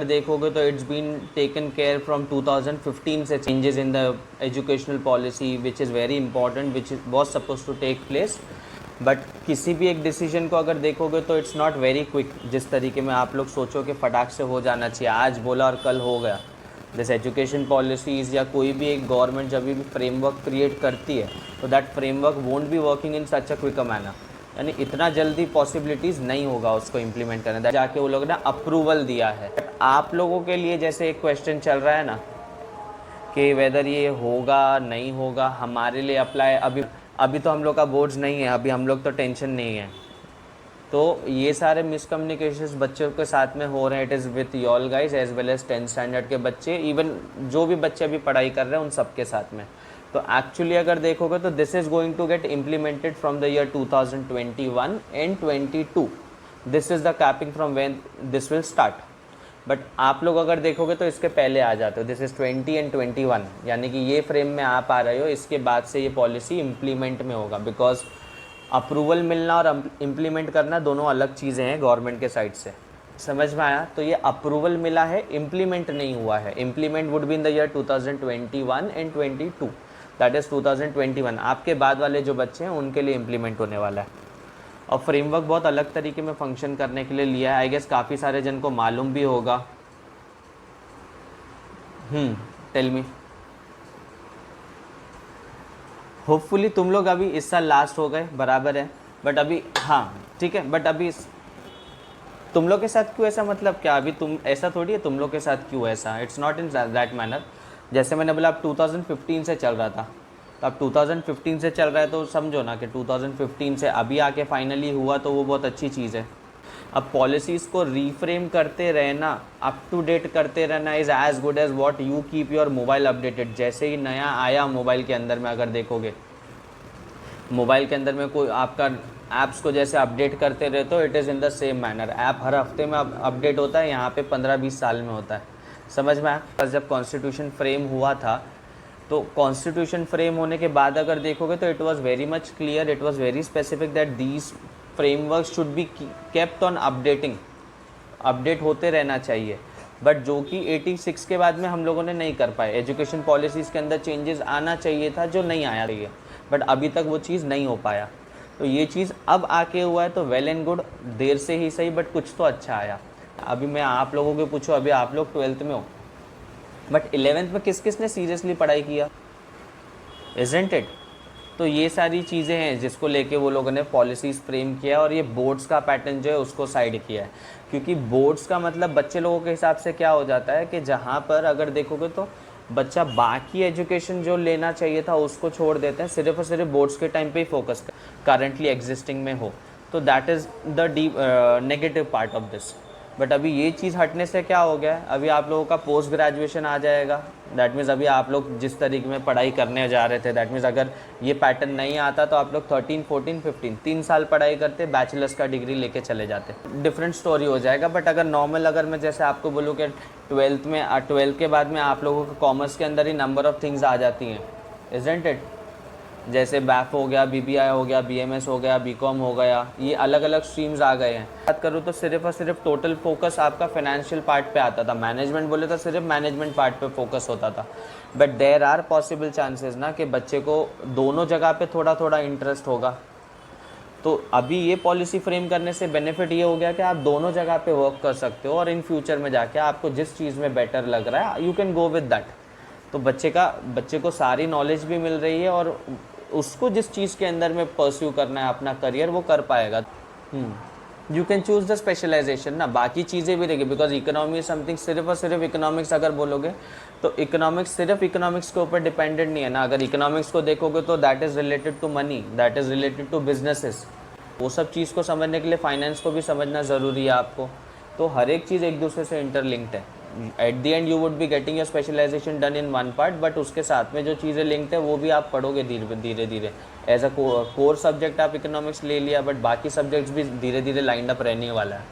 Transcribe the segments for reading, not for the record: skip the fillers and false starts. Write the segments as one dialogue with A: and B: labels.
A: अगर देखोगे तो it's been taken care from 2015 से, changes in the educational policy which is very important, which is was suppose to take place. But किसी भी एक decision को अगर देखोगे तो इट्स नॉट वेरी क्विक, जिस तरीके में आप लोग सोचो कि फटाक से हो जाना चाहिए, आज बोला और कल हो गया। जैसे एजुकेशन पॉलिसीज़ या कोई भी एक गवर्नमेंट जब भी फ्रेमवर्क क्रिएट करती है तो that framework won't be working in such a quick manner, यानी इतना जल्दी पॉसिबिलिटीज़ नहीं होगा उसको इम्प्लीमेंट करने, जाके वो लोग ने अप्रूवल दिया है। आप लोगों के लिए जैसे एक क्वेश्चन चल रहा है ना कि वेदर ये होगा नहीं होगा, हमारे लिए अप्लाई अभी अभी तो हम लोग का बोर्ड्स नहीं है, अभी हम लोग तो टेंशन नहीं है। तो ये सारे मिसकम्युनिकेशंस बच्चों के साथ में हो रहे हैं, it is with y'all guys as well as 10th standard के बच्चे, इवन जो भी बच्चे अभी पढ़ाई कर रहे हैं उन सब के साथ में। तो एक्चुअली अगर देखोगे तो this is going to get implemented from the year 2021 and 22। This is the capping from when this will start. But आप लोग अगर देखोगे तो इसके पहले आ जाते हो, दिस इज़ 20 एंड 21, यानी कि ये फ्रेम में आप आ रहे हो, इसके बाद से ये पॉलिसी इम्प्लीमेंट में होगा। बिकॉज अप्रूवल मिलना और इम्प्लीमेंट करना दोनों अलग चीज़ें हैं गवर्नमेंट के साइड से, समझ में आया? तो ये अप्रूवल मिला है, इम्प्लीमेंट नहीं हुआ है। Implement would be in the year 2021 and 22, that is 2021 आपके बाद वाले जो बच्चे हैं उनके लिए इम्प्लीमेंट होने वाला है। और फ्रेमवर्क बहुत अलग तरीके में फंक्शन करने के लिए लिया है, आई गेस काफ़ी सारे जन को मालूम भी होगा। Tell me. होपफुली तुम लोग अभी इस साल लास्ट हो गए, बराबर है, बट अभी हाँ ठीक है, बट अभी तुम लोग के साथ क्यों ऐसा, मतलब क्या अभी तुम ऐसा थोड़ी है, तुम लोग के साथ क्यों ऐसा, it's not in that manner. जैसे मैंने बोला अब 2015 से चल रहा था, तो अब 2015 से चल रहा है तो समझो ना कि 2015 से अभी आके फाइनली हुआ, तो वो बहुत अच्छी चीज़ है। अब पॉलिसीज़ को रीफ्रेम करते रहना, अप टू डेट करते रहना is as good as what you keep your mobile updated. जैसे ही नया आया मोबाइल के अंदर में, अगर देखोगे मोबाइल के अंदर में कोई आपका ऐप्स को जैसे अपडेट करते रहते हो, it is in the same manner. App हर हफ्ते में अपडेट होता है, यहाँ पे 15-20 साल में होता है, समझ में आया? जब कॉन्स्टिट्यूशन फ्रेम हुआ था, तो कॉन्स्टिट्यूशन फ्रेम होने के बाद अगर देखोगे तो it was very much clear, it was very specific that these framework should be kept on updating, update होते रहना चाहिए। बट जो कि 86 के बाद में हम लोगों ने नहीं कर पाए। एजुकेशन पॉलिसीज़ के अंदर चेंजेस आना चाहिए था जो नहीं आया रही है, बट अभी तक वो चीज़ नहीं हो पाया। तो ये चीज़ अब आके हुआ है तो वेल एंड गुड, देर से ही सही, बट कुछ तो अच्छा आया। अभी मैं आप लोगों को पूछूँ, अभी आप लोग 12th में हो, बट 11th में किस किस ने सीरियसली पढ़ाई किया, इज़न्ट इट? तो ये सारी चीज़ें हैं जिसको लेके वो लोगों ने पॉलिसीज़ फ्रेम किया, और ये बोर्ड्स का पैटर्न जो है उसको साइड किया है। क्योंकि बोर्ड्स का मतलब बच्चे लोगों के हिसाब से क्या हो जाता है कि जहाँ पर अगर देखोगे तो बच्चा बाकी एजुकेशन जो लेना चाहिए था उसको छोड़ देते हैं, सिर्फ और सिर्फ बोर्ड्स के टाइम पे ही फोकस करंटली एग्जिस्टिंग में हो। तो that is the deep negative part of this. But अभी ये चीज़ हटने से क्या हो गया है, अभी आप लोगों का पोस्ट ग्रेजुएशन आ जाएगा। दैट मीन्स अभी आप लोग जिस तरीके में पढ़ाई करने जा रहे थे, दैट मीन्स अगर ये पैटर्न नहीं आता तो आप लोग 13, 14, 15 3 साल पढ़ाई करते, बैचलर्स का डिग्री लेके चले जाते, डिफरेंट स्टोरी हो जाएगा। बट अगर नॉर्मल, अगर मैं जैसे आपको बोलूँ कि 12th के बाद में आप लोगों को कॉमर्स के अंदर ही नंबर ऑफ़ थिंग्स आ जाती हैं, इज़न्ट इट? जैसे बैफ हो गया, बीबीआई हो गया, बीएमएस हो गया, बीकॉम हो गया, ये अलग अलग स्ट्रीम्स आ गए हैं। बात करूँ तो सिर्फ और सिर्फ टोटल फोकस आपका फाइनेंशियल पार्ट पे आता था, मैनेजमेंट बोले तो सिर्फ मैनेजमेंट पार्ट पे फोकस होता था। But there are possible chances ना कि बच्चे को दोनों जगह पे थोड़ा थोड़ा इंटरेस्ट होगा। तो अभी ये पॉलिसी फ्रेम करने से बेनिफिट ये हो गया कि आप दोनों जगह पे वर्क कर सकते हो, और इन फ्यूचर में जाके आपको जिस चीज़ में बेटर लग रहा है you can go with that. तो बच्चे को सारी नॉलेज भी मिल रही है, और उसको जिस चीज़ के अंदर में परस्यू करना है अपना करियर, वो कर पाएगा। You can choose the specialization ना, बाकी चीज़ें भी रहेगी। बिकॉज इकोनॉमी समथिंग, सिर्फ और सिर्फ इकोनॉमिक्स अगर बोलोगे तो इकोनॉमिक्स सिर्फ इकोनॉमिक्स के ऊपर डिपेंडेंट नहीं है ना। अगर इकोनॉमिक्स को देखोगे तो that is related to money, that is related to businesses. वो सब चीज़ को समझने के लिए फाइनेंस को भी समझना ज़रूरी है आपको। तो हर एक चीज़ एक दूसरे से इंटरलिंक्ड है। At the end you would be getting your specialization done in one part, but उसके साथ में जो चीज़ें लिंक्ड है वो भी आप पढ़ोगे धीरे धीरे। एज अ कोर सब्जेक्ट आप इकोनॉमिक्स ले लिया, बट बाकी सब्जेक्ट्स भी धीरे धीरे लाइंड अप रहने वाला है।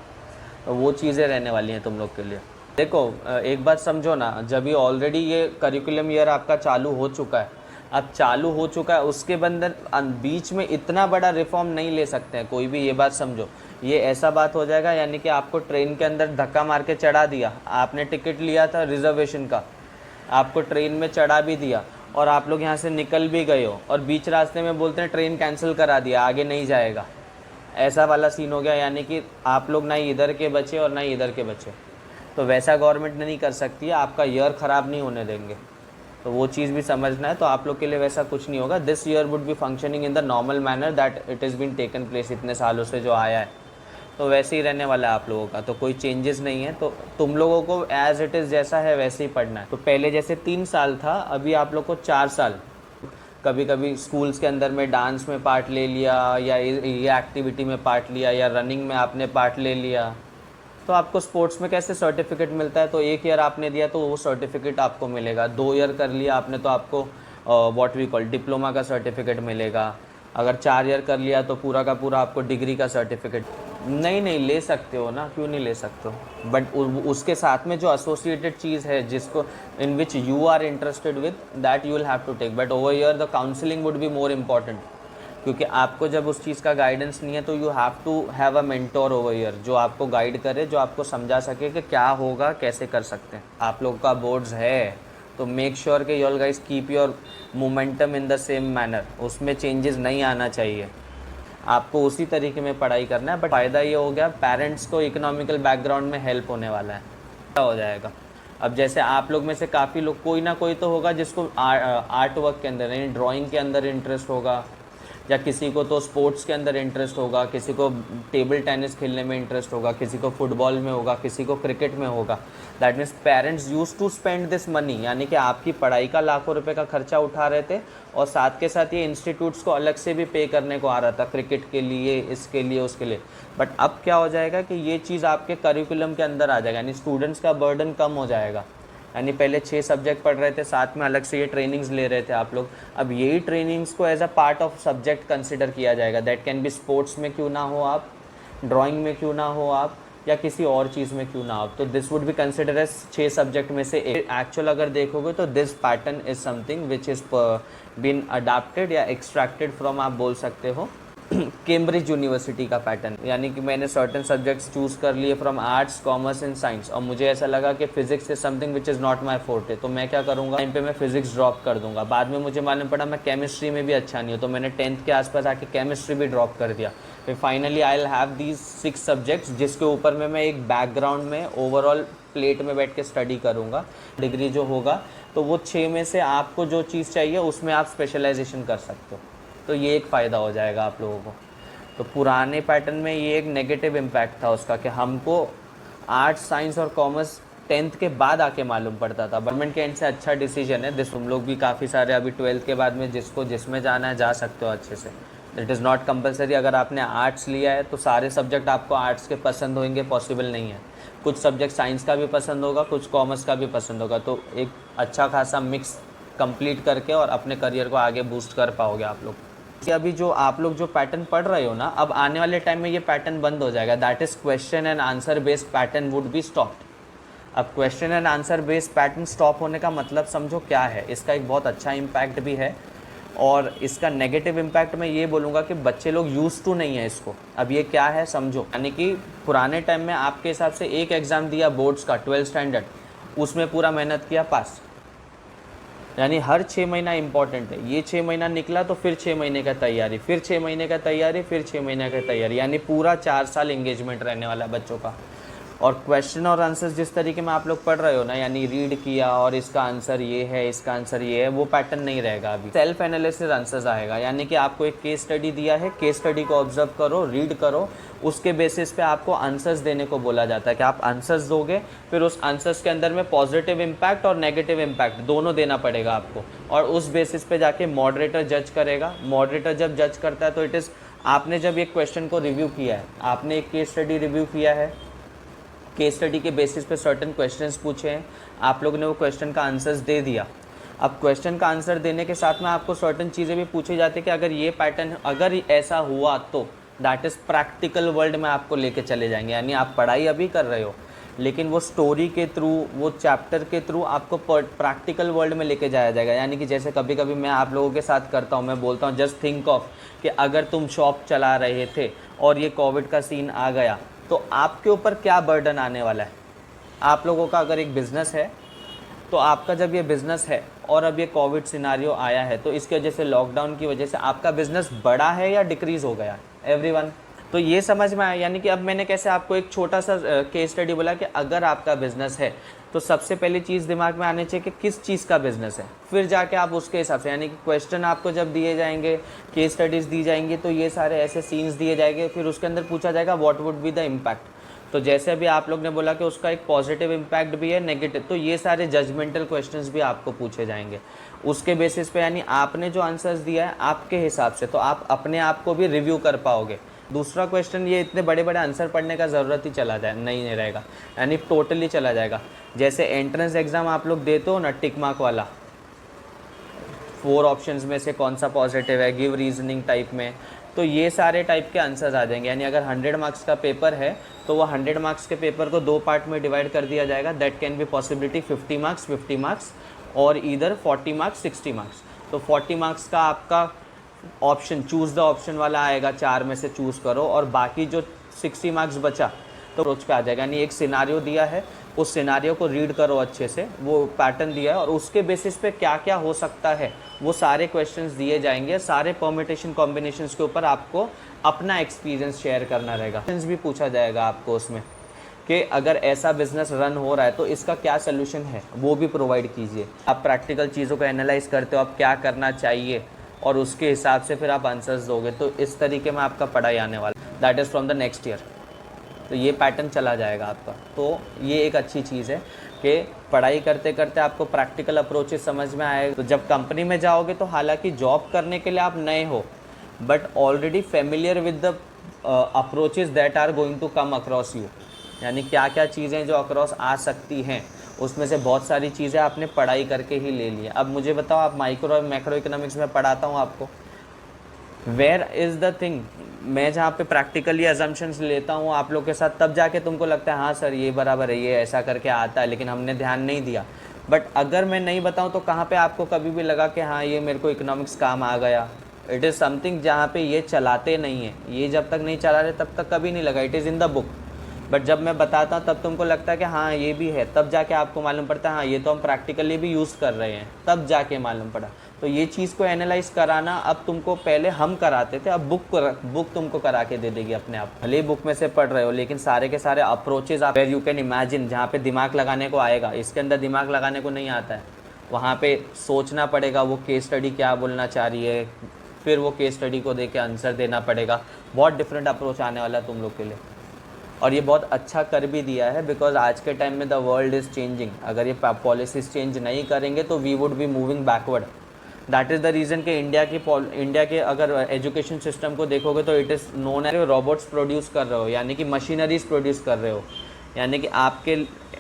A: तो वो चीज़ें रहने वाली हैं तुम लोग के लिए। देखो एक बात समझो ना, जब ये ऑलरेडी ये करिकुलम ईयर आपका चालू हो चुका है, अब चालू हो चुका है, उसके बंदर बीच में इतना बड़ा रिफॉर्म नहीं ले सकते हैं कोई भी, ये बात समझो। ये ऐसा बात हो जाएगा यानी कि आपको ट्रेन के अंदर धक्का मार के चढ़ा दिया, आपने टिकट लिया था रिजर्वेशन का, आपको ट्रेन में चढ़ा भी दिया और आप लोग यहाँ से निकल भी गए हो और बीच रास्ते में बोलते हैं ट्रेन कैंसिल करा दिया, आगे नहीं जाएगा। ऐसा वाला सीन हो गया, यानी कि आप लोग ना ही इधर के बचे और ना ही इधर के बचे। तो वैसा गवर्नमेंट नहीं कर सकती है, आपका ईयर ख़राब नहीं होने देंगे। तो वो चीज़ भी समझना है। तो आप लोग के लिए वैसा कुछ नहीं होगा। This year would be functioning in the normal manner that it is been taken place इतने सालों से जो आया है, तो वैसे ही रहने वाला है आप लोगों का। तो कोई चेंजेस नहीं है, तो तुम लोगों को एज़ इट इज़ जैसा है वैसे ही पढ़ना है। तो पहले जैसे 3 साल था, अभी आप लोग को 4 साल। कभी कभी स्कूल्स के अंदर में डांस में पार्ट ले लिया, या ये एक्टिविटी में पार्ट लिया, या रनिंग में आपने पार्ट ले लिया, तो आपको स्पोर्ट्स में कैसे सर्टिफिकेट मिलता है। तो 1 ईयर आपने दिया तो वो सर्टिफिकेट आपको मिलेगा। 2 ईयर कर लिया आपने तो आपको व्हाट वी कॉल डिप्लोमा का सर्टिफिकेट मिलेगा। अगर 4 ईयर कर लिया तो पूरा का पूरा आपको डिग्री का सर्टिफिकेट। नहीं ले सकते हो ना, क्यों नहीं ले सकते हो, बट उसके साथ में जो एसोसिएटेड चीज़ है जिसको in which you are interested with that you will have to take, but over year the counselling would be more important, क्योंकि आपको जब उस चीज़ का गाइडेंस नहीं है तो you have to have a mentor over year जो आपको गाइड करे, जो आपको समझा सके कि क्या होगा, कैसे कर सकते हैं। आप लोग का बोर्ड्स है तो मेक श्योर कि you guys keep your momentum in the same manner, उसमें चेंजेस नहीं आना चाहिए। आपको उसी तरीके में पढ़ाई करना है। बट फ़ायदा ये हो गया पेरेंट्स को इकोनॉमिकल बैकग्राउंड में हेल्प होने वाला है, क्या हो जाएगा। अब जैसे आप लोग में से काफ़ी लोग, कोई ना कोई तो होगा जिसको आर्ट वर्क के अंदर यानी ड्राइंग के अंदर इंटरेस्ट होगा, या किसी को तो स्पोर्ट्स के अंदर इंटरेस्ट होगा, किसी को टेबल टेनिस खेलने में इंटरेस्ट होगा, किसी को फुटबॉल में होगा, किसी को क्रिकेट में होगा। That means parents use to spend this money, यानी कि आपकी पढ़ाई का लाखों रुपए का खर्चा उठा रहे थे और साथ के साथ ये इंस्टीट्यूट्स को अलग से भी पे करने को आ रहा था, क्रिकेट के लिए, इसके लिए, उसके लिए। बट अब क्या हो जाएगा कि ये चीज़ आपके करिकुलम के अंदर आ जाएगा, यानी स्टूडेंट्स का बर्डन कम हो जाएगा। यानी पहले 6 सब्जेक्ट पढ़ रहे थे, साथ में अलग से ये ट्रेनिंग्स ले रहे थे आप लोग, अब यही ट्रेनिंग्स को as a part of subject consider किया जाएगा। दैट कैन बी स्पोर्ट्स में क्यों ना हो आप, ड्राइंग में क्यों ना हो आप, या किसी और चीज़ में क्यों ना हो। तो this would be consider as 6 subject में से एक। एक्चुअल अगर देखोगे तो this pattern is something which is been adapted या एक्सट्रैक्टेड फ्रॉम, आप बोल सकते हो, कैम्ब्रिज यूनिवर्सिटी का पैटर्न। यानी कि मैंने सर्टेन सब्जेक्ट्स चूज़ कर लिए from arts, commerce and science, और मुझे ऐसा लगा कि physics is something which is not my forte, तो मैं क्या करूँगा, टाइम पे मैं फिजिक्स ड्रॉप कर दूंगा। बाद में मुझे मालूम पड़ा मैं केमिस्ट्री में भी अच्छा नहीं हूँ, तो मैंने 10th के आसपास आके केमिस्ट्री भी ड्रॉप कर दिया। फिर finally I will have these 6 subjects जिसके ऊपर में मैं एक बैकग्राउंड में ओवरऑल प्लेट में बैठ के स्टडी करूँगा। डिग्री जो होगा तो वो 6 में से आपको जो चीज़ चाहिए उसमें आप स्पेशलाइजेशन कर सकते हो। तो ये एक फ़ायदा हो जाएगा आप लोगों को। तो पुराने पैटर्न में ये एक नेगेटिव इम्पैक्ट था उसका कि हमको आर्ट्स, साइंस और कॉमर्स 10th के बाद आके मालूम पड़ता था। गवर्नमेंट के एंड से अच्छा डिसीजन है दिस। तुम लोग भी काफ़ी सारे अभी 12th के बाद में जिसको जिसमें जाना है जा सकते हो अच्छे से। It is not compulsory. अगर आपने आर्ट्स लिया है तो सारे सब्जेक्ट आपको आर्ट्स के पसंद होंगे, पॉसिबल नहीं है। कुछ सब्जेक्ट साइंस का भी पसंद होगा, कुछ कॉमर्स का भी पसंद होगा। तो एक अच्छा खासा मिक्स कंप्लीट करके और अपने करियर को आगे बूस्ट कर पाओगे आप लोग। कि अभी जो आप लोग जो पैटर्न पढ़ रहे हो ना, अब आने वाले टाइम में ये पैटर्न बंद हो जाएगा। That is question and answer based pattern would be stopped. अब question and answer based pattern stop होने का मतलब समझो क्या है। इसका एक बहुत अच्छा इम्पैक्ट भी है और इसका नेगेटिव इम्पैक्ट मैं ये बोलूँगा कि बच्चे लोग यूज टू नहीं है इसको। अब ये क्या है समझो, यानी कि पुराने टाइम में आपके हिसाब से एक एग्ज़ाम दिया बोर्ड्स का 12th स्टैंडर्ड, उसमें पूरा मेहनत किया, पास। यानी हर 6 महीना इंपॉर्टेंट है। ये 6 महीना निकला तो फिर 6 महीने का तैयारी, फिर 6 महीने का तैयारी, फिर 6 महीने का तैयारी, यानी पूरा 4 साल एंगेजमेंट रहने वाला है बच्चों का। और क्वेश्चन और आंसर्स जिस तरीके में आप लोग पढ़ रहे हो ना, यानी रीड किया और इसका आंसर ये है, इसका आंसर ये है, वो पैटर्न नहीं रहेगा। अभी सेल्फ एनालिसिस आंसर्स आएगा। यानी कि आपको एक केस स्टडी दिया है, केस स्टडी को ऑब्जर्व करो, रीड करो, उसके बेसिस पे आपको आंसर्स देने को बोला जाता है कि आप आंसर्स दोगे, फिर उस आंसर्स के अंदर में पॉजिटिव इम्पैक्ट और नेगेटिव इम्पैक्ट दोनों देना पड़ेगा आपको, और उस बेसिस पे जाके मॉडरेटर जज करेगा। मॉडरेटर जब जज करता है तो इट इज़, आपने जब एक क्वेश्चन को रिव्यू किया है, आपने एक केस स्टडी रिव्यू किया है, केस स्टडी के बेसिस पे सर्टेन क्वेश्चंस पूछे हैं, आप लोगों ने वो क्वेश्चन का आंसर्स दे दिया। अब क्वेश्चन का आंसर देने के साथ में आपको सर्टेन चीज़ें भी पूछी जाती है कि अगर ये पैटर्न, अगर ऐसा हुआ तो दैट इज़ प्रैक्टिकल वर्ल्ड में आपको लेके चले जाएंगे। यानी आप पढ़ाई अभी कर रहे हो लेकिन वो स्टोरी के थ्रू, वो चैप्टर के थ्रू आपको प्रैक्टिकल वर्ल्ड में लेके जाया जाएगा। यानी कि जैसे कभी कभी मैं आप लोगों के साथ करता हूँ, मैं बोलता हूँ जस्ट थिंक ऑफ कि अगर तुम शॉप चला रहे थे और ये कोविड का सीन आ गया तो आपके ऊपर क्या बर्डन आने वाला है। आप लोगों का अगर एक बिज़नेस है तो आपका जब ये बिज़नेस है और अब ये कोविड सिनारियो आया है तो इसकी वजह से, लॉकडाउन की वजह से आपका बिज़नेस बढ़ा है या डिक्रीज़ हो गया है एवरीवन। तो ये समझ में आया। यानी कि अब मैंने कैसे आपको एक छोटा सा केस स्टडी बोला कि अगर आपका बिज़नेस है तो सबसे पहली चीज़ दिमाग में आनी चाहिए कि किस चीज़ का बिज़नेस है, फिर जाके आप उसके हिसाब से, यानी कि क्वेश्चन आपको जब दिए जाएंगे, केस स्टडीज़ दी जाएंगी, तो ये सारे ऐसे सीन्स दिए जाएंगे, फिर उसके अंदर पूछा जाएगा what would be the impact. तो जैसे अभी आप लोग ने बोला कि उसका एक पॉजिटिव इम्पैक्ट भी है, नेगेटिव, तो ये सारे जजमेंटल क्वेश्चंस भी आपको पूछे जाएंगे उसके बेसिस पे। यानी आपने जो आंसर्स दिया है आपके हिसाब से, तो आप अपने आप को भी रिव्यू कर पाओगे। दूसरा क्वेश्चन, ये इतने बड़े बड़े आंसर पढ़ने का ज़रूरत ही चला जाए नहीं रहेगा, यानी टोटली चला जाएगा। जैसे एंट्रेंस एग्ज़ाम आप लोग देते हो ना, टिक मार्क वाला, 4 ऑप्शंस में से कौन सा पॉजिटिव है, गिव रीजनिंग टाइप में, तो ये सारे टाइप के आंसर्स आ जाएंगे। यानी अगर 100 मार्क्स का पेपर है तो वो 100 मार्क्स के पेपर को 2 पार्ट में डिवाइड कर दिया जाएगा। That can be possibility 50 marks 50 marks और इधर 40 मार्क्स 60 मार्क्स। तो 40 मार्क्स का आपका ऑप्शन, चूज़ द ऑप्शन वाला आएगा, 4 में से चूज़ करो, और बाकी जो 60 मार्क्स बचा तो अप्रोच पे आ जाएगा। यानी एक सिनारियो दिया है, उस सिनारियो को रीड करो अच्छे से, वो पैटर्न दिया है और उसके बेसिस पे क्या क्या हो सकता है वो सारे क्वेश्चंस दिए जाएंगे। सारे परम्यूटेशन कॉम्बिनेशंस के ऊपर आपको अपना एक्सपीरियंस शेयर करना रहेगा। क्वेश्चंस भी पूछा जाएगा आपको उसमें कि अगर ऐसा बिजनेस रन हो रहा है तो इसका क्या सोल्यूशन है, वो भी प्रोवाइड कीजिए। आप प्रैक्टिकल चीज़ों को एनालाइज करते हो, आप क्या करना चाहिए, और उसके हिसाब से फिर आप आंसर्स दोगे। तो इस तरीके में आपका पढ़ाई आने वाला, that is from the next year. तो ये पैटर्न चला जाएगा आपका। तो ये एक अच्छी चीज़ है कि पढ़ाई करते करते आपको प्रैक्टिकल अप्रोचेस समझ में आएगा। तो जब कंपनी में जाओगे तो हालांकि जॉब करने के लिए आप नए हो, but already familiar with the approaches that are going to come across you. यानी क्या क्या चीज़ें जो अक्रॉस आ सकती हैं, उसमें से बहुत सारी चीज़ें आपने पढ़ाई करके ही ले ली है। अब मुझे बताओ, आप माइक्रो और मैक्रो इकोनॉमिक्स में पढ़ाता हूँ आपको, वेयर इज़ द थिंग, मैं जहाँ पे प्रैक्टिकली अजम्पशंस लेता हूँ आप लोग के साथ, तब जाके तुमको लगता है हाँ सर ये बराबर है, ये ऐसा करके आता है, लेकिन हमने ध्यान नहीं दिया। बट अगर मैं नहीं बताऊँ तो कहाँ पे आपको कभी भी लगा कि हाँ ये मेरे को इकोनॉमिक्स काम आ गया। इट इज़ समथिंग जहाँ पे ये चलाते नहीं है, ये जब तक नहीं चला रहे तब तक कभी नहीं लगा, it is in the book. But जब मैं बताता हूँ तब तुमको लगता है कि हाँ ये भी है, तब जाके आपको मालूम पड़ता है हाँ ये तो हम प्रैक्टिकली भी यूज़ कर रहे हैं, तब जाके मालूम पड़ा। तो ये चीज़ को एनालाइज कराना अब तुमको, पहले हम कराते थे, अब बुक तुमको करा के दे देगी अपने आप। भले बुक में से पढ़ रहे हो लेकिन सारे के सारे अप्रोचेज आप वेयर यू कैन इमेजिन, जहाँ पे दिमाग लगाने को आएगा, इसके अंदर दिमाग लगाने को नहीं आता है, वहाँ पे सोचना पड़ेगा वो केस स्टडी क्या बोलना चाह रही है, फिर वो केस स्टडी को देके आंसर देना पड़ेगा। बहुत डिफरेंट अप्रोच आने वाला है तुम लोग के लिए, और ये बहुत अच्छा कर भी दिया है, बिकॉज आज के टाइम में द वर्ल्ड इज़ चेंजिंग। अगर ये पॉलिसीज़ चेंज नहीं करेंगे तो we would be moving backward. That is the reason कि इंडिया के अगर एजुकेशन सिस्टम को देखोगे तो it is known as robots produce कर रहे हो, यानी कि मशीनरीज प्रोड्यूस कर रहे हो, यानी कि आपके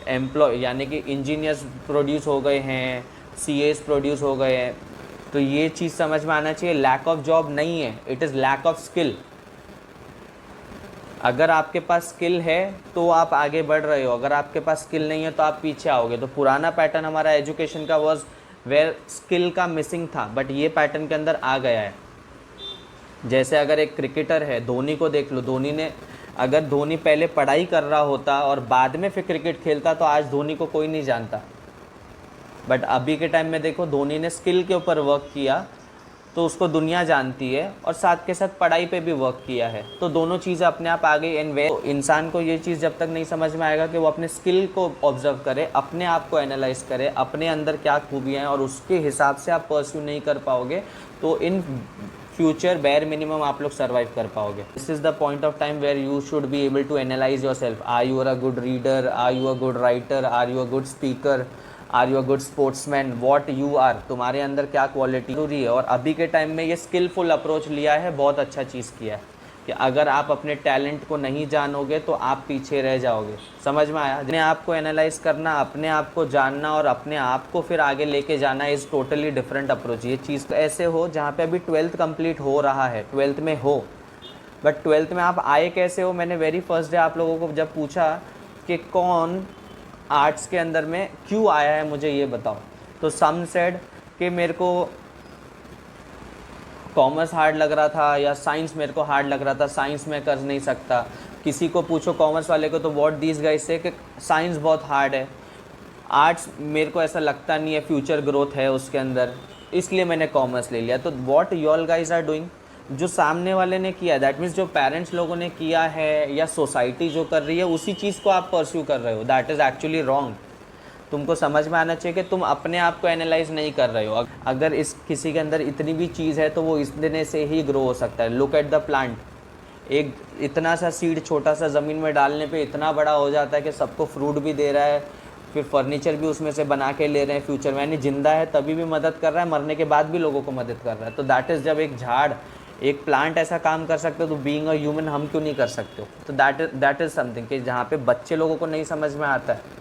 A: एम्प्लॉय यानी कि इंजीनियर्स प्रोड्यूस हो गए हैं, सीएस प्रोड्यूस हो गए हैं। तो ये चीज़ समझ में आना चाहिए, लैक ऑफ जॉब नहीं है, it is lack of skill. अगर आपके पास स्किल है तो आप आगे बढ़ रहे हो, अगर आपके पास स्किल नहीं है तो आप पीछे आओगे। तो पुराना पैटर्न हमारा एजुकेशन का वॉज वेयर स्किल का मिसिंग था, बट ये पैटर्न के अंदर आ गया है। जैसे अगर एक क्रिकेटर है, धोनी को देख लो, अगर धोनी पहले पढ़ाई कर रहा होता और बाद में फिर क्रिकेट खेलता तो आज धोनी को कोई नहीं जानता। बट अभी के टाइम में देखो, धोनी ने स्किल के ऊपर वर्क किया तो उसको दुनिया जानती है, और साथ के साथ पढ़ाई पे भी वर्क किया है, तो दोनों चीज़ें अपने आप आ गई। एंड वे इंसान को ये चीज़ जब तक नहीं समझ में आएगा कि वो अपने स्किल को ऑब्जर्व करे, अपने आप को एनालाइज करे, अपने अंदर क्या खूबियाँ हैं, और उसके हिसाब से आप परस्यू नहीं कर पाओगे तो इन फ्यूचर बेयर मिनिमम आप लोग सर्वाइव कर पाओगे। This is the point of time where you should be able to analyse yourself. Are you a good reader, are you a good writer, are you a good speaker, are you a good sportsman, what you are, तुम्हारे अंदर क्या quality जरूरी है। और अभी के time में ये स्किलफुल अप्रोच लिया है, बहुत अच्छा चीज़ किया है कि अगर आप अपने टैलेंट को नहीं जानोगे तो आप पीछे रह जाओगे। समझ में आया? अपने आप को एनालाइज करना, अपने आप को जानना और अपने आप को फिर आगे लेके जाना इज़ टोटली डिफरेंट अप्रोच। ये चीज़ ऐसे हो जहाँ पे अभी 12th कंप्लीट हो रहा है, 12th में हो, बट 12th में आप आए कैसे हो? मैंने वेरी फर्स्ट डे आप लोगों को जब पूछा कि कौन आर्ट्स के अंदर में क्यों आया है, मुझे ये बताओ। तो सम सेड कि मेरे को कॉमर्स हार्ड लग रहा था या साइंस मेरे को हार्ड लग रहा था, साइंस में कर नहीं सकता। किसी को पूछो कॉमर्स वाले को तो व्हाट दीज गाइस से कि साइंस बहुत हार्ड है। आर्ट्स मेरे को ऐसा लगता नहीं है फ्यूचर ग्रोथ है उसके अंदर, इसलिए मैंने कॉमर्स ले लिया। तो what you all guys are doing, जो सामने वाले ने किया, दैट मीन्स जो पेरेंट्स लोगों ने किया है या सोसाइटी जो कर रही है उसी चीज़ को आप परस्यू कर रहे हो। That is actually wrong. तुमको समझ में आना चाहिए कि तुम अपने आप को एनालाइज नहीं कर रहे हो। अगर इस किसी के अंदर इतनी भी चीज़ है तो वो इतने से ही ग्रो हो सकता है। लुक एट द प्लांट, एक इतना सा सीड छोटा सा ज़मीन में डालने पे इतना बड़ा हो जाता है कि सबको फ्रूट भी दे रहा है, फिर फर्नीचर भी उसमें से बना के ले रहे हैं फ्यूचर में। यानी जिंदा है तभी भी मदद कर रहा है, मरने के बाद भी लोगों को मदद कर रहा है। तो दैट इज़, जब एक झाड़ एक प्लांट ऐसा काम कर सकते हो तो बीइंग अ ह्यूमन हम क्यों नहीं कर सकते हो। तो दैट इज़ समथिंग कि जहाँ पे बच्चे लोगों को नहीं समझ में आता है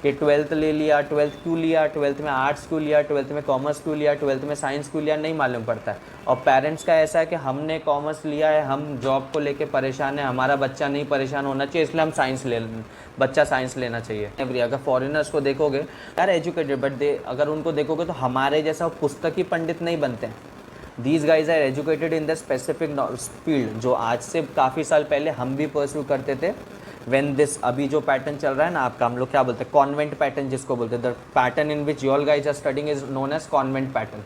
A: कि 12th ले लिया, 12th क्यों लिया, 12th में आर्ट्स क्यों लिया, 12th में कॉमर्स क्यों लिया, 12th में साइंस क्यों लिया, नहीं मालूम पड़ता है। और पेरेंट्स का ऐसा है कि हमने कॉमर्स लिया है, हम जॉब को लेके परेशान है, हमारा बच्चा नहीं परेशान होना चाहिए इसलिए हम बच्चा साइंस लेना चाहिए। एवरी अगर फॉरेनर्स को देखोगे यार एजुकेटेड, बट दे अगर उनको देखोगे तो हमारे जैसा पुस्तकी पंडित नहीं बनते हैं। These guys are educated in the specific field, जो आज से काफ़ी साल पहले हम भी परस्यू करते थे। व्हेन दिस अभी जो पैटर्न चल रहा है ना आपका, हम लोग क्या बोलते हैं, कॉन्वेंट पैटर्न जिसको बोलते हैं। The pattern in which you all guys are studying is known as convent pattern.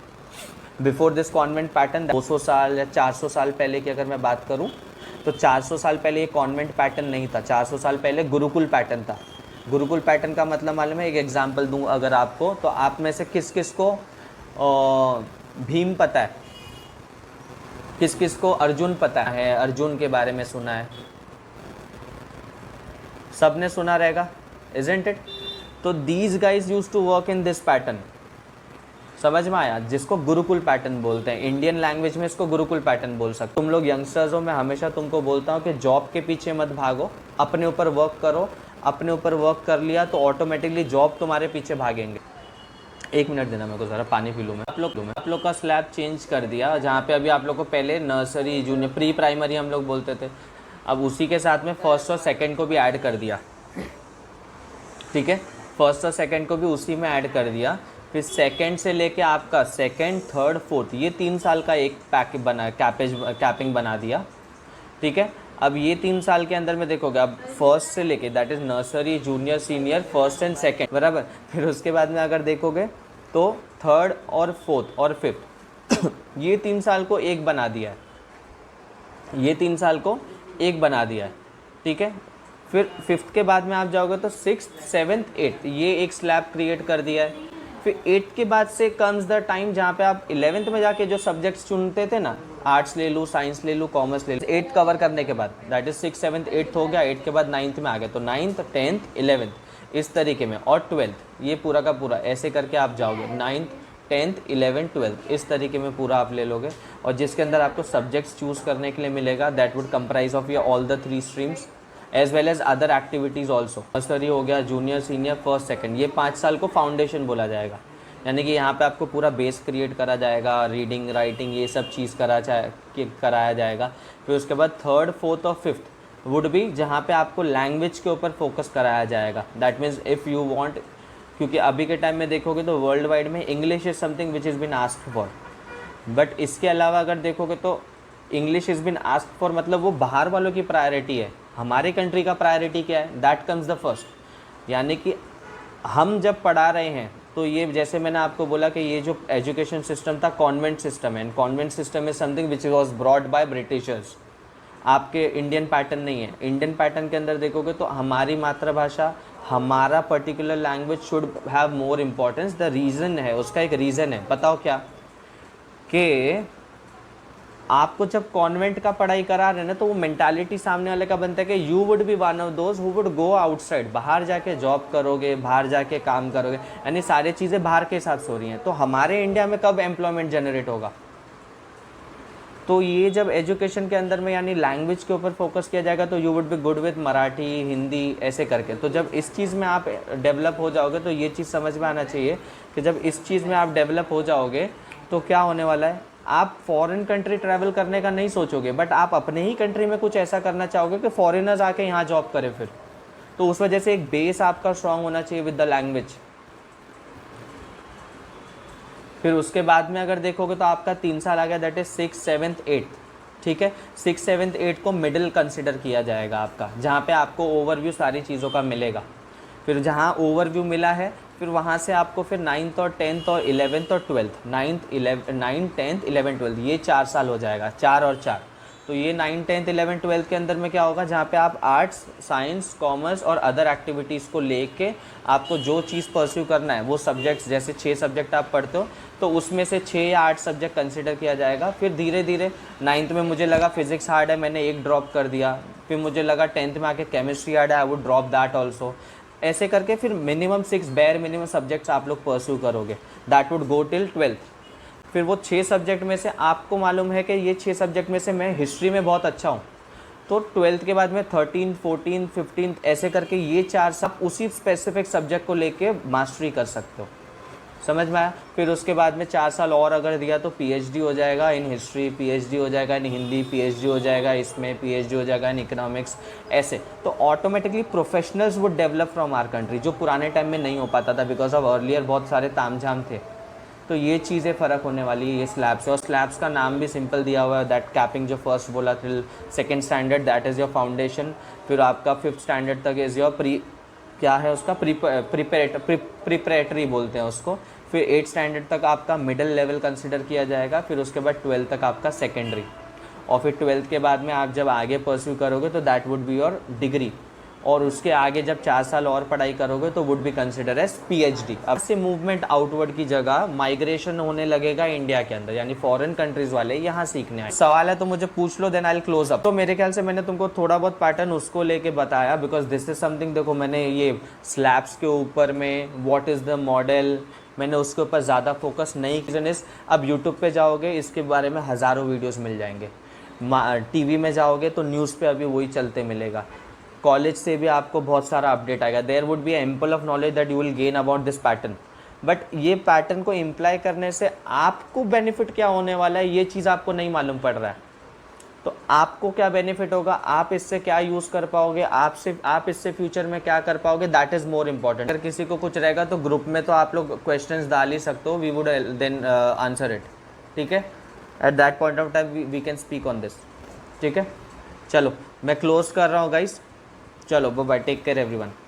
A: Before this convent pattern 200 साल या 400 साल पहले की अगर मैं बात करूं तो 400 साल पहले ये कॉन्वेंट पैटर्न नहीं था। 400 साल पहले गुरुकुल पैटर्न था। गुरुकुल पैटर्न का मतलब मालूम है, एक एग्जाम्पल दूँ अगर आपको, तो आप में से किस किस को भीम पता है, किस किस को अर्जुन पता है, अर्जुन के बारे में सुना है, सब ने सुना रहेगा, isn't it? तो these guys used to work in this pattern। समझ में आया, जिसको गुरुकुल पैटर्न बोलते हैं। इंडियन लैंग्वेज में इसको गुरुकुल पैटर्न बोल सकते। तुम लोग यंगस्टर्स हो, मैं हमेशा तुमको बोलता हूँ कि जॉब के पीछे मत भागो, अपने ऊपर वर्क करो। अपने ऊपर वर्क कर लिया तो ऑटोमेटिकली जॉब तुम्हारे पीछे भागेंगे। 1 मिनट देना मेरे को, ज़रा पानी पी लूँ मैं। आप लोग का स्लैब चेंज कर दिया, जहाँ पे अभी आप लोग को पहले नर्सरी जूनियर प्री प्राइमरी हम लोग बोलते थे, अब उसी के साथ में फर्स्ट और सेकंड को भी ऐड कर दिया। ठीक है, फर्स्ट और सेकंड को भी उसी में ऐड कर दिया। फिर सेकंड से लेके आपका सेकंड, थर्ड, फोर्थ, ये 3 साल का एक पैक बना, कैपिंग बना दिया। ठीक है, अब ये 3 साल के अंदर में देखोगे, अब फर्स्ट से लेके that is nursery, junior, senior, first and second, बराबर। फिर उसके बाद में अगर देखोगे तो थर्ड और फोर्थ और फिफ्थ ये 3 साल को एक बना दिया है। ये 3 साल को एक बना दिया है। ठीक है, फिर फिफ्थ के बाद में आप जाओगे तो सिक्स्थ, सेवन्थ, एट्थ, ये एक स्लैब क्रिएट कर दिया है। फिर एट्थ के बाद से कम्स द टाइम जहाँ पे आप 11th में जाके जो सब्जेक्ट्स चुनते थे ना, आर्ट्स ले लूँ, साइंस ले लूँ, कॉमर्स ले लूँ, 8th कवर करने के बाद that is 6th, 7th, 8th हो गया। 8th के बाद 9th में आ गए तो 9th, 10th, 11th इस तरीके में, और 12th, ये पूरा का पूरा ऐसे करके आप जाओगे। 9th, 10th, 11th, 12th इस तरीके में पूरा आप ले लोगे। और जिसके अंदर आपको सब्जेक्ट्स चूज़ करने के लिए मिलेगा, that would comprise of your all the 3 streams as well as other activities also. Nursery हो गया, जूनियर, सीनियर, फर्स्ट, सेकंड, ये 5 साल को फाउंडेशन बोला जाएगा। यानी कि यहाँ पे आपको पूरा बेस क्रिएट करा जाएगा, रीडिंग, राइटिंग, ये सब चीज़ कराया जाएगा। फिर उसके बाद थर्ड, फोर्थ और फिफ्थ वुड बी जहाँ पे आपको लैंग्वेज के ऊपर फोकस कराया जाएगा। That means if you want, क्योंकि अभी के टाइम में देखोगे तो वर्ल्ड वाइड में English is something which is been asked for, but इसके अलावा अगर देखोगे तो English is been asked for मतलब वो बाहर वालों की प्रायोरिटी है। हमारे कंट्री का प्रायोरिटी क्या है, दैट कम्स द फर्स्ट। यानी कि हम जब पढ़ा रहे हैं तो ये जैसे मैंने आपको बोला कि ये जो एजुकेशन सिस्टम था कॉन्वेंट सिस्टम है, and convent system is something which was brought by Britishers. आपके इंडियन पैटर्न नहीं है। इंडियन पैटर्न के अंदर देखोगे तो हमारी मातृभाषा, हमारा particular language should have more importance. The reason है, उसका एक रीज़न है, बताओ क्या, कि आपको जब कॉन्वेंट का पढ़ाई करा रहे हैं ना तो वो मेंटालिटी सामने वाले का बनता है कि you would B one of those who would go outside, बाहर जाके जॉब करोगे, बाहर जाके काम करोगे, यानी सारी चीज़ें बाहर के हिसाब से हो रही हैं। तो हमारे इंडिया में कब एम्प्लॉयमेंट जनरेट होगा? तो ये जब एजुकेशन के अंदर में यानी लैंग्वेज के ऊपर फोकस किया जाएगा तो you would be good with Marathi, Hindi, ऐसे करके। तो जब इस चीज़ में आप डेवलप हो जाओगे तो ये चीज़ समझ में आना चाहिए कि जब इस चीज़ में आप डेवलप हो जाओगे तो क्या होने वाला है, आप फॉरेन कंट्री ट्रैवल करने का नहीं सोचोगे, बट आप अपने ही कंट्री में कुछ ऐसा करना चाहोगे कि फॉरेनर्स आके यहाँ जॉब करें। फिर तो उस वजह से एक बेस आपका स्ट्रांग होना चाहिए विद द लैंग्वेज। फिर उसके बाद में अगर देखोगे तो आपका 3 साल आ गया, दैट इज 6, 7, 8, ठीक है। 6, 7, 8 को मिडिल कंसिडर किया जाएगा आपका, जहाँ पे आपको ओवरव्यू सारी चीज़ों का मिलेगा। फिर जहाँ ओवरव्यू मिला है, फिर वहाँ से आपको फिर 9th और 10th और 11th और 12th, 9th 10th 11th 12th, ये 4 साल हो जाएगा, 4 और 4। तो ये 9, 10th, 11th, 12th के अंदर में क्या होगा, जहाँ पे आप आर्ट्स, साइंस, कॉमर्स और अदर एक्टिविटीज़ को लेके आपको जो चीज़ परस्यू करना है, वो सब्जेक्ट्स, जैसे 6 सब्जेक्ट आप पढ़ते हो तो उसमें से 6 या 8 सब्जेक्ट कंसिडर किया जाएगा। फिर धीरे धीरे 9th में मुझे लगा फिजिक्स हार्ड है, मैंने एक ड्रॉप कर दिया। फिर मुझे लगा 10th में आके केमिस्ट्री हार्ड है, I would drop that also. ऐसे करके फिर मिनिमम 6 बेयर मिनिमम सब्जेक्ट्स आप लोग परस्यू करोगे, that would go till 12th। फिर वो 6 सब्जेक्ट में से आपको मालूम है कि ये 6 सब्जेक्ट में से मैं हिस्ट्री में बहुत अच्छा हूँ, तो 12th के बाद में 13, 14, 15 ऐसे करके ये 4 सब उसी स्पेसिफिक सब्जेक्ट को लेके मास्टरी कर सकते हो। समझ में आया? फिर उसके बाद में 4 साल और अगर दिया तो पीएचडी हो जाएगा इन हिस्ट्री, पीएचडी हो जाएगा इन हिंदी, पीएचडी हो जाएगा इसमें, पीएचडी हो जाएगा इन इकोनॉमिक्स, ऐसे। तो automatically professionals would develop from our country, जो पुराने टाइम में नहीं हो पाता था बिकॉज ऑफ अर्लियर बहुत सारे तामझाम थे। तो ये चीज़ें फ़र्क होने वाली है ये स्लैब्स। और स्लैब्स का नाम भी सिंपल दिया हुआ है, दैट कैपिंग जो फर्स्ट बोला till 2nd standard, that is your foundation. फिर आपका 5th स्टैंडर्ड तक इज़ योर क्या है उसका प्रिपरेटरी बोलते हैं उसको। फिर 8th स्टैंडर्ड तक आपका मिडिल लेवल कंसिडर किया जाएगा। फिर उसके बाद 12th तक आपका सेकेंडरी। और फिर 12th के बाद में आप जब आगे परस्यू करोगे तो that would be your degree. और उसके आगे जब 4 साल और पढ़ाई करोगे तो would be consider as PhD. अब से मूवमेंट आउटवर्ड की जगह माइग्रेशन होने लगेगा इंडिया के अंदर, यानी फॉरेन कंट्रीज वाले यहाँ सीखने आए। सवाल है तो मुझे पूछ लो, then I will close up. तो मेरे ख्याल से मैंने तुमको थोड़ा बहुत पैटर्न उसको लेके बताया, बिकॉज दिस इज समथिंग। देखो मैंने ये स्लैब्स के ऊपर में व्हाट इज़ द मॉडल, मैंने उसके ऊपर ज़्यादा फोकस नहीं किया। अब यूट्यूब पे जाओगे इसके बारे में हज़ारों वीडियोस मिल जाएंगे, टीवी में जाओगे तो न्यूज़ पे अभी वही चलते मिलेगा, कॉलेज से भी आपको बहुत सारा अपडेट आएगा। There would be ample of knowledge that you will gain about this pattern. But ये पैटर्न को इम्प्लाई करने से आपको बेनिफिट क्या होने वाला है, ये चीज़ आपको नहीं मालूम पड़ रहा है। तो आपको क्या बेनिफिट होगा, आप इससे क्या यूज़ कर पाओगे, आप इससे फ्यूचर में क्या कर पाओगे, दैट इज़ मोर इम्पॉर्टेंट। अगर किसी को कुछ रहेगा तो ग्रुप में तो आप लोग क्वेश्चंस डाल ही सकते हो, we would then answer it, ठीक है। At that point of time we can speak on this, ठीक है। चलो मैं क्लोज कर रहा हूँ गाइस, चलो bye bye, take care everyone.